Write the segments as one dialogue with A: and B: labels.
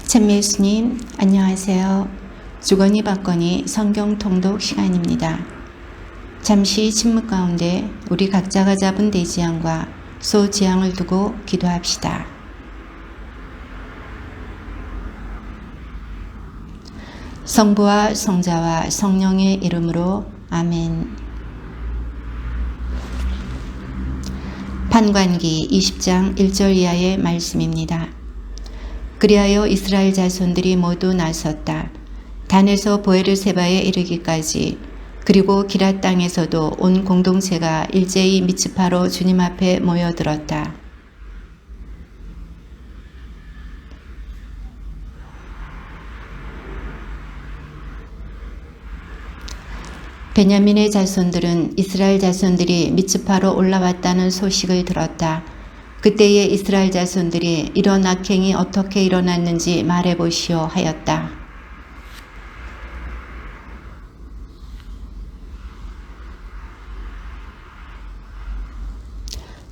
A: 찬미 예수님 안녕하세요. 주거니 받거니 성경 통독 시간입니다. 잠시 침묵 가운데 우리 각자가 잡은 대지향과 소지향을 두고 기도합시다. 성부와 성자와 성령의 이름으로 아멘. 판관기 20장 1절 이하의 말씀입니다. 그리하여 이스라엘 자손들이 모두 나섰다. 단에서 보에르세바에 이르기까지, 그리고 기랏 땅에서도 온 공동체가 일제히 미츠파로 주님 앞에 모여들었다. 베냐민의 자손들은 이스라엘 자손들이 미츠파로 올라왔다는 소식을 들었다. 그때에 이스라엘 자손들이 이런 악행이 어떻게 일어났는지 말해보시오 하였다.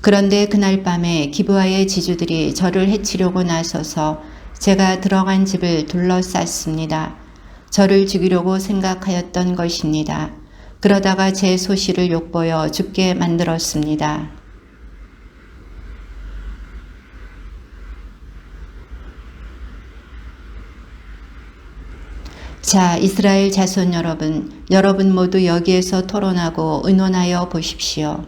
A: 그런데 그날 밤에 기브아의 지주들이 저를 해치려고 나서서 제가 들어간 집을 둘러쌌습니다. 저를 죽이려고 생각하였던 것입니다. 그러다가 제 소시를 욕보여 죽게 만들었습니다. 자, 이스라엘 자손 여러분 모두 여기에서 토론하고 의논하여 보십시오.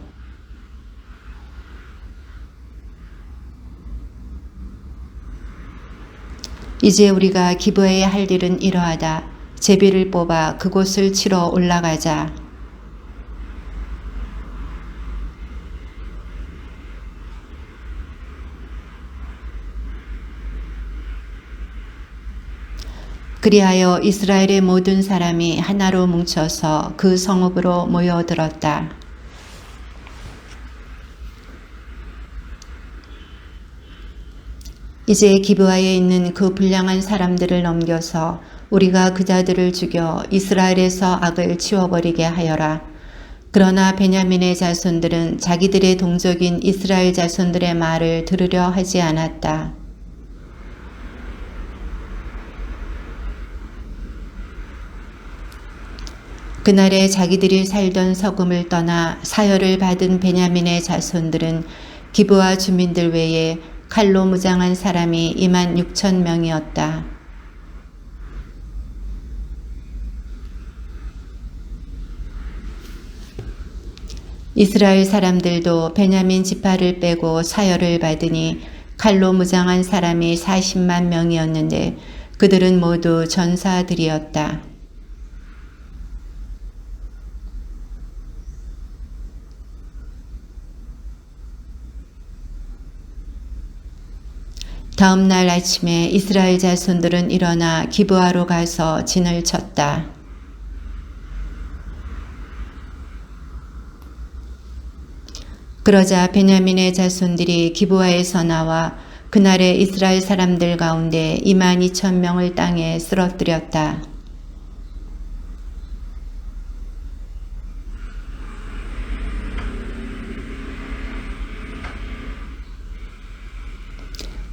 A: 이제 우리가 기브아에 할 일은 이러하다. 제비를 뽑아 그곳을 치러 올라가자. 그리하여 이스라엘의 모든 사람이 하나로 뭉쳐서 그 성읍으로 모여들었다. 이제 기브아에 있는 그 불량한 사람들을 넘겨서 우리가 그 자들을 죽여 이스라엘에서 악을 치워버리게 하여라. 그러나 베냐민의 자손들은 자기들의 동족인 이스라엘 자손들의 말을 들으려 하지 않았다. 그날에 자기들이 살던 서금을 떠나 사열을 받은 베냐민의 자손들은 기브아 주민들 외에 칼로 무장한 사람이 26,000명이었다. 이스라엘 사람들도 베냐민 지파를 빼고 사열을 받으니 칼로 무장한 사람이 40만 명이었는데 그들은 모두 전사들이었다. 다음 날 아침에 이스라엘 자손들은 일어나 기브아로 가서 진을 쳤다. 그러자 베냐민의 자손들이 기브아에서 나와 그날에 이스라엘 사람들 가운데 22,000명을 땅에 쓰러뜨렸다.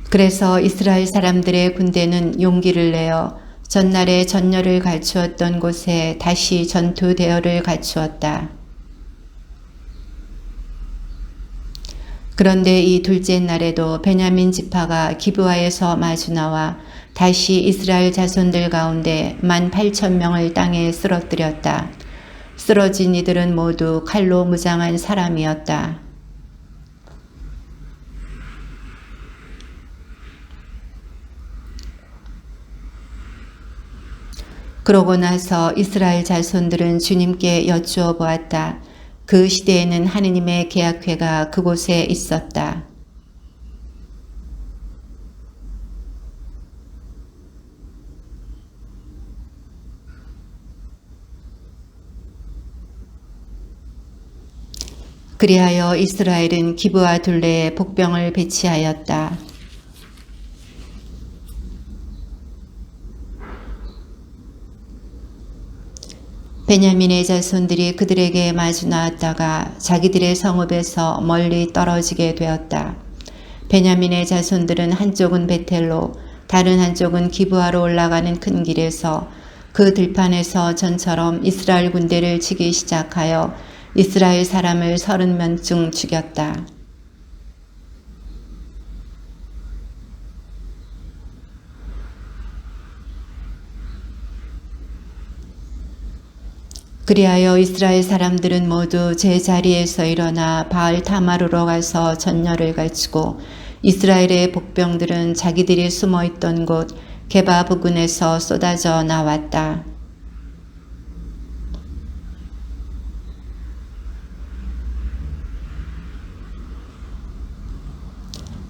A: 그래서 이스라엘 사람들의 군대는 용기를 내어 전날에 전열을 갖추었던 곳에 다시 전투 대열을 갖추었다. 그런데 이 둘째 날에도 베냐민 지파가 기브아에서 마주 나와 다시 이스라엘 자손들 가운데 18,000명을 땅에 쓰러뜨렸다. 쓰러진 이들은 모두 칼로 무장한 사람이었다. 그러고 나서 이스라엘 자손들은 주님께 여쭈어 보았다. 그 시대에는 하느님의 계약궤가 그곳에 있었다. 그리하여 이스라엘은 기브아 둘레에 복병을 배치하였다. 베냐민의 자손들이 그들에게 마주 나왔다가 자기들의 성읍에서 멀리 떨어지게 되었다. 베냐민의 자손들은 한쪽은 베텔로 다른 한쪽은 기브아로 올라가는 큰 길에서 그 들판에서 전처럼 이스라엘 군대를 치기 시작하여 이스라엘 사람을 30명쯤 죽였다. 그리하여 이스라엘 사람들은 모두 제자리에서 일어나 바알 타마르로 가서 전열을 갖추고 이스라엘의 복병들은 자기들이 숨어있던 곳 게바 부근에서 쏟아져 나왔다.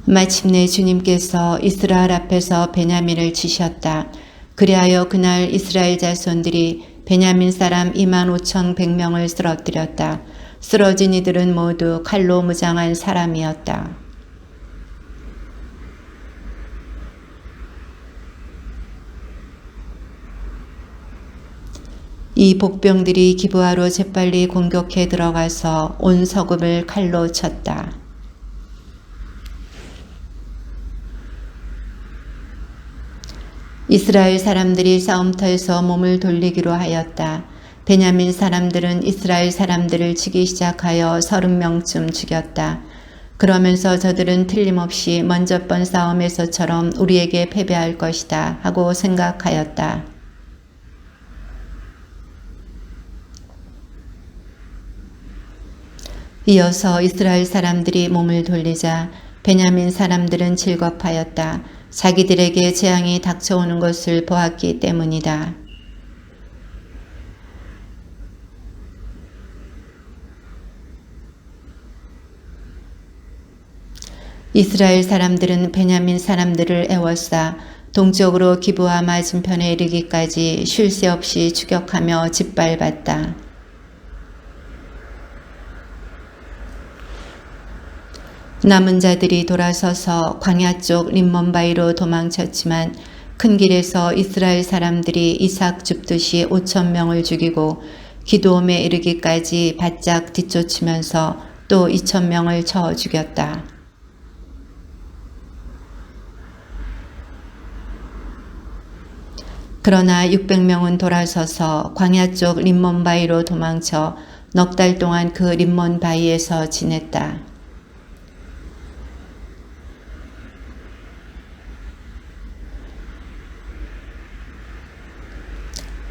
A: 마침내 주님께서 이스라엘 앞에서 베냐민을 치셨다. 그리하여 그날 이스라엘 자손들이 베냐민 사람 25,100명을 쓰러뜨렸다. 쓰러진 이들은 모두 칼로 무장한 사람이었다. 이 복병들이 기브아로 재빨리 공격해 들어가서 온 서급을 칼로 쳤다. 이스라엘 사람들이 싸움터에서 몸을 돌리기로 하였다. 베냐민 사람들은 이스라엘 사람들을 치기 시작하여 30명쯤 죽였다. 그러면서 저들은 틀림없이 먼저 번 싸움에서처럼 우리에게 패배할 것이다 하고 생각하였다. 이어서 이스라엘 사람들이 몸을 돌리자 베냐민 사람들은 즐겁하였다. 자기들에게 재앙이 닥쳐오는 것을 보았기 때문이다. 이스라엘 사람들은 베냐민 사람들을 애워싸 동쪽으로 기브아 맞은편에 이르기까지 쉴 새 없이 추격하며 짓밟았다. 남은 자들이 돌아서서 광야 쪽 림몬바이로 도망쳤지만 큰 길에서 이스라엘 사람들이 이삭 줍듯이 5,000명을 죽이고 기드옴에 이르기까지 바짝 뒤쫓으면서 또 2,000명을 쳐 죽였다. 그러나 600명은 돌아서서 광야 쪽 림몬바이로 도망쳐 넉 달 동안 그 림몬바이에서 지냈다.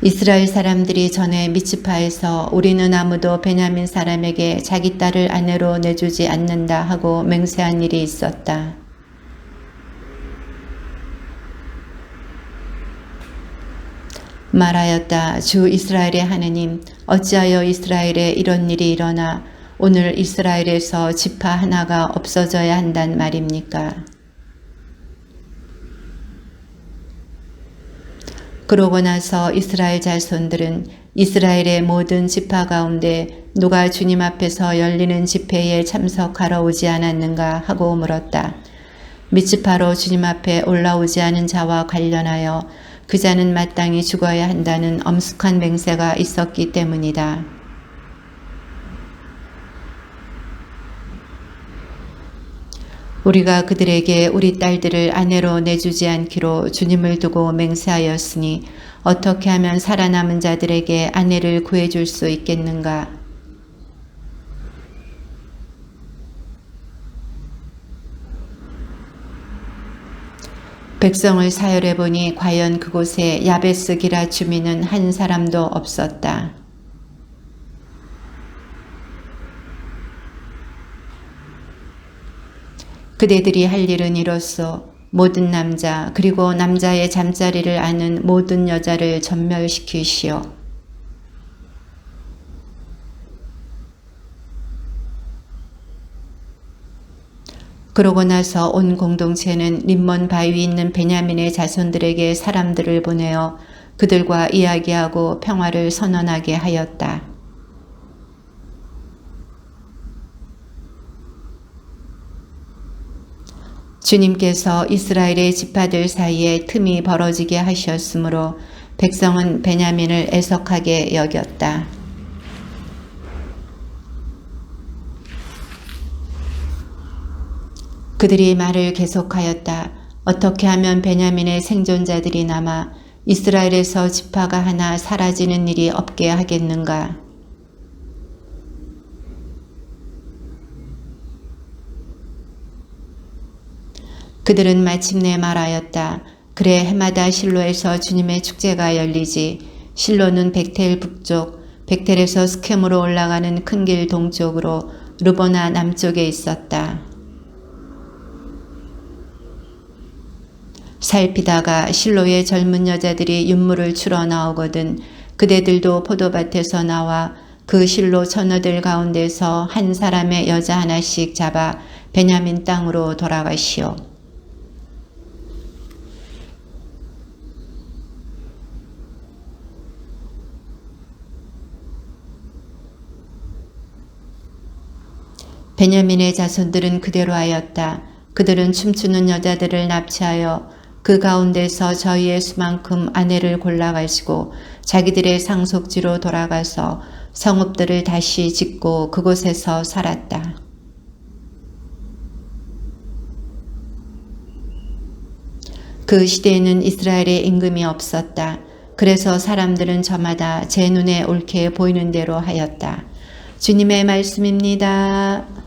A: 이스라엘 사람들이 전에 미츠파에서 우리는 아무도 베냐민 사람에게 자기 딸을 아내로 내주지 않는다 하고 맹세한 일이 있었다. 말하였다. 주 이스라엘의 하느님, 어찌하여 이스라엘에 이런 일이 일어나 오늘 이스라엘에서 지파 하나가 없어져야 한단 말입니까? 그러고 나서 이스라엘 자손들은 이스라엘의 모든 지파 가운데 누가 주님 앞에서 열리는 집회에 참석하러 오지 않았는가 하고 물었다. 미츠파로 주님 앞에 올라오지 않은 자와 관련하여 그 자는 마땅히 죽어야 한다는 엄숙한 맹세가 있었기 때문이다. 우리가 그들에게 우리 딸들을 아내로 내주지 않기로 주님을 두고 맹세하였으니 어떻게 하면 살아남은 자들에게 아내를 구해줄 수 있겠는가? 백성을 사열해 보니 과연 그곳에 야베스 기라 주민은 한 사람도 없었다. 그대들이 할 일은 이로써 모든 남자 그리고 남자의 잠자리를 아는 모든 여자를 전멸시키시오. 그러고 나서 온 공동체는 림몬 바위 있는 베냐민의 자손들에게 사람들을 보내어 그들과 이야기하고 평화를 선언하게 하였다. 주님께서 이스라엘의 지파들 사이에 틈이 벌어지게 하셨으므로 백성은 베냐민을 애석하게 여겼다. 그들이 말을 계속하였다. 어떻게 하면 베냐민의 생존자들이 남아 이스라엘에서 지파가 하나 사라지는 일이 없게 하겠는가? 그들은 마침내 말하였다. 그래, 해마다 실로에서 주님의 축제가 열리지. 실로는 백텔 북쪽, 백텔에서 스켐으로 올라가는 큰 길 동쪽으로 르보나 남쪽에 있었다. 살피다가 실로의 젊은 여자들이 윤물을 추러 나오거든 그대들도 포도밭에서 나와 그 실로 처녀들 가운데서 한 사람의 여자 하나씩 잡아 베냐민 땅으로 돌아가시오. 베냐민의 자손들은 그대로 하였다. 그들은 춤추는 여자들을 납치하여 그 가운데서 저희의 수만큼 아내를 골라가지고 자기들의 상속지로 돌아가서 성읍들을 다시 짓고 그곳에서 살았다. 그 시대에는 이스라엘에 임금이 없었다. 그래서 사람들은 저마다 제 눈에 옳게 보이는 대로 하였다. 주님의 말씀입니다.